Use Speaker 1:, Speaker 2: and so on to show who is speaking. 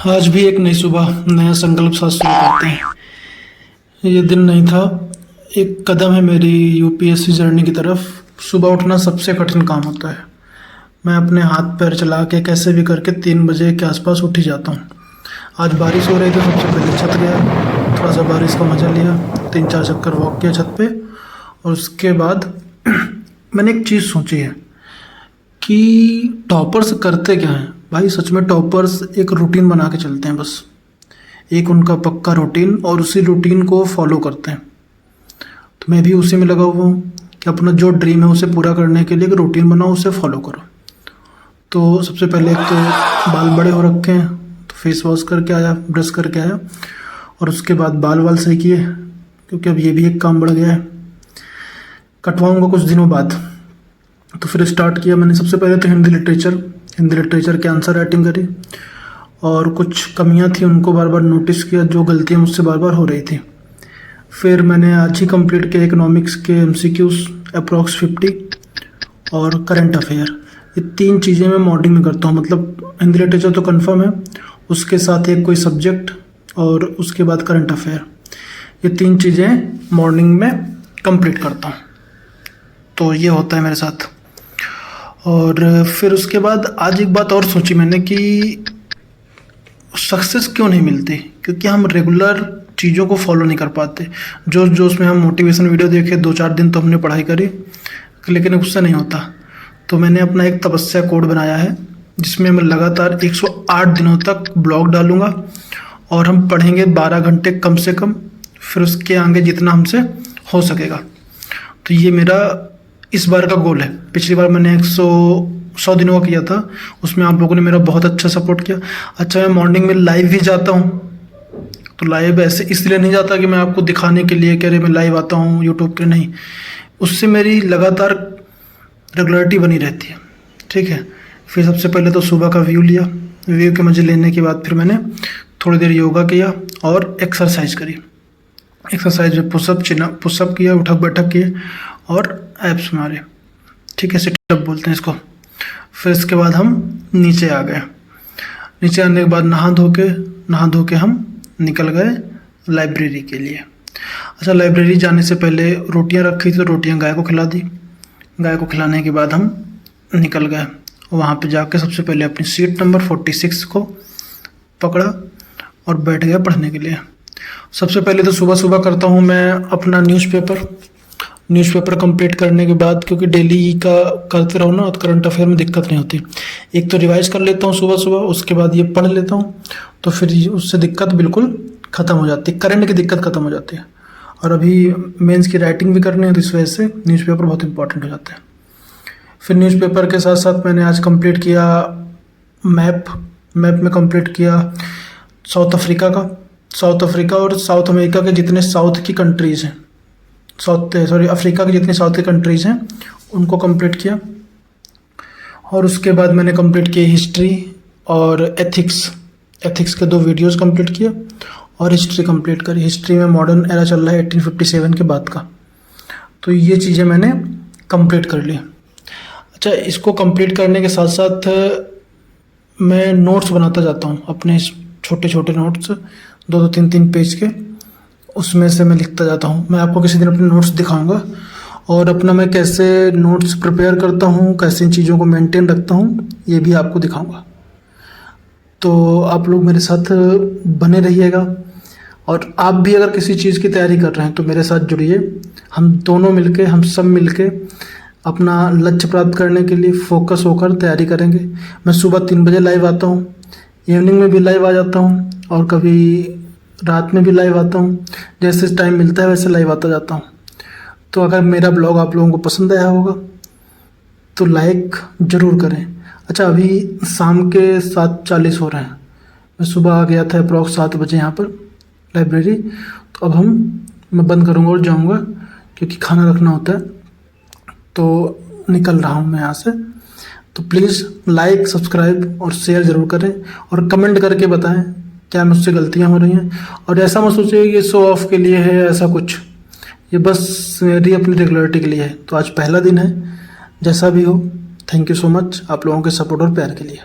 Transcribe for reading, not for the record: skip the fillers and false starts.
Speaker 1: आज भी एक नई सुबह, नया संकल्प साथ शुरू करते हैं। ये दिन नहीं था, एक कदम है मेरी यूपीएससी जर्नी की तरफ। सुबह उठना सबसे कठिन काम होता है। मैं अपने हाथ पैर चला के कैसे भी करके 3 बजे के आसपास उठ ही जाता हूँ। आज बारिश हो रही थी, सबसे पहले छत गया, थोड़ा सा बारिश का मज़ा लिया, 3-4 चक्कर वॉक किया छत पे। और उसके बाद मैंने एक चीज़ सोची है कि टॉपर्स करते क्या हैं। भाई सच में टॉपर्स एक रूटीन बना के चलते हैं, बस एक उनका पक्का रूटीन, और उसी रूटीन को फॉलो करते हैं। तो मैं भी उसी में लगा हुआ हूँ कि अपना जो ड्रीम है उसे पूरा करने के लिए एक रूटीन बनाओ, उसे फॉलो करो। तो सबसे पहले एक तो बाल बड़े हो रखे हैं, तो फेस वॉश करके आया, ब्रश करके आया, और उसके बाद बाल सही किए, क्योंकि अब ये भी एक काम बढ़ गया है। कटवाऊँगा कुछ दिनों बाद। तो फिर स्टार्ट किया मैंने। सबसे पहले तो हिंदी लिटरेचर के आंसर राइटिंग करी, और कुछ कमियां थी उनको बार बार नोटिस किया, जो गलतियां मुझसे बार बार हो रही थी। फिर मैंने आज ही कंप्लीट किया इकोनॉमिक्स के एमसीक्यूज अप्रॉक्स 50 और करंट अफेयर। ये 3 चीज़ें मैं मॉर्निंग में करता हूँ। मतलब हिंदी लिटरेचर तो कंफर्म है, उसके साथ एक कोई सब्जेक्ट, और उसके बाद करंट अफेयर। ये 3 चीज़ें मॉर्निंग में कंप्लीट करता हूँ। तो ये होता है मेरे साथ। और फिर उसके बाद आज एक बात और सोची मैंने कि सक्सेस क्यों नहीं मिलती, क्योंकि हम रेगुलर चीज़ों को फॉलो नहीं कर पाते। जो उसमें हम मोटिवेशन वीडियो देखे, 2-4 दिन तो हमने पढ़ाई करी, लेकिन उससे नहीं होता। तो मैंने अपना एक तपस्या कोड बनाया है, जिसमें मैं लगातार 108 दिनों तक ब्लॉग डालूँगा, और हम पढ़ेंगे 12 घंटे कम से कम, फिर उसके आगे जितना हमसे हो सकेगा। तो ये मेरा इस बार का गोल है। पिछली बार मैंने 100 दिनों का किया था, उसमें आप लोगों ने मेरा बहुत अच्छा सपोर्ट किया। अच्छा, मैं मॉर्निंग में लाइव भी जाता हूँ। तो लाइव ऐसे इसलिए नहीं जाता कि मैं आपको दिखाने के लिए कह रहे मैं लाइव आता हूँ यूट्यूब पे, नहीं। उससे मेरी लगातार रेगुलरिटी बनी रहती है, ठीक है। फिर सबसे पहले तो सुबह का व्यू लिया, व्यू के मज़े लेने के बाद फिर मैंने थोड़ी देर योगा किया और एक्सरसाइज करी। एक्सरसाइज में पुशअप किया, उठक बैठक किए, और एब्स मारे, ठीक है, सिटअप बोलते हैं इसको। फिर इसके बाद हम नीचे आ गए। नीचे आने के बाद नहा धो के हम निकल गए लाइब्रेरी के लिए। अच्छा, लाइब्रेरी जाने से पहले रोटियां रखी थी, तो रोटियां गाय को खिला दी। गाय को खिलाने के बाद हम निकल गए। वहाँ पे जाके सबसे पहले अपनी सीट नंबर 46 को पकड़ा और बैठ गया पढ़ने के लिए। सबसे पहले तो सुबह करता हूँ मैं अपना न्यूज़पेपर कंप्लीट करने के बाद, क्योंकि डेली का करते रहो ना, तो करंट अफेयर में दिक्कत नहीं होती। एक तो रिवाइज कर लेता हूँ सुबह, उसके बाद ये पढ़ लेता हूँ, तो फिर उससे दिक्कत बिल्कुल ख़त्म हो जाती है, करंट की दिक्कत ख़त्म हो जाती है। और अभी मेंस की राइटिंग भी करनी है, तो इस वजह से न्यूज़पेपर बहुत इंपॉर्टेंट हो जाता है। फिर न्यूज़पेपर के साथ साथ मैंने आज कंप्लीट किया मैप में कंप्लीट किया साउथ अफ्रीका और साउथ अमेरिका के जितने साउथ की कंट्रीज़ हैं, अफ्रीका की जितनी साउथ की कंट्रीज़ हैं उनको कंप्लीट किया। और उसके बाद मैंने कंप्लीट किया हिस्ट्री और एथिक्स के 2 वीडियोस कंप्लीट किए, और हिस्ट्री कंप्लीट करी। हिस्ट्री में मॉडर्न एरा चल रहा है 1857 के बाद का। तो ये चीज़ें मैंने कंप्लीट कर ली। अच्छा, इसको कंप्लीट करने के साथ साथ मैं नोट्स बनाता जाता हूँ, अपने छोटे नोट्स 2-2, 3-3 पेज के, उसमें से मैं लिखता जाता हूँ। मैं आपको किसी दिन अपने नोट्स दिखाऊंगा, और अपना मैं कैसे नोट्स प्रिपेयर करता हूँ, कैसे इन चीज़ों को मेंटेन रखता हूँ, ये भी आपको दिखाऊंगा। तो आप लोग मेरे साथ बने रहिएगा, और आप भी अगर किसी चीज़ की तैयारी कर रहे हैं तो मेरे साथ जुड़िए। हम सब मिलके अपना लक्ष्य प्राप्त करने के लिए फोकस होकर तैयारी करेंगे। मैं सुबह 3 बजे लाइव आता हूँ, इवनिंग में भी लाइव आ जाता हूँ, और कभी रात में भी लाइव आता हूँ। जैसे टाइम मिलता है वैसे लाइव आता जाता हूँ। तो अगर मेरा ब्लॉग आप लोगों को पसंद आया होगा तो लाइक ज़रूर करें। अच्छा, अभी शाम के 7:40 हो रहे हैं। मैं सुबह आ गया था अप्रॉक्स 7 बजे यहाँ पर लाइब्रेरी। तो अब मैं बंद करूँगा और जाऊँगा, क्योंकि खाना रखना होता है। तो निकल रहा हूँ मैं यहाँ से। तो प्लीज़ लाइक, सब्सक्राइब और शेयर ज़रूर करें, और कमेंट करके बताएं क्या मुझसे गलतियाँ हो रही हैं। और ऐसा मत सोचिए ये शो ऑफ के लिए है, ऐसा कुछ, ये बस मेरी अपनी रेगुलरिटी के लिए है। तो आज पहला दिन है, जैसा भी हो, थैंक यू सो मच आप लोगों के सपोर्ट और प्यार के लिए।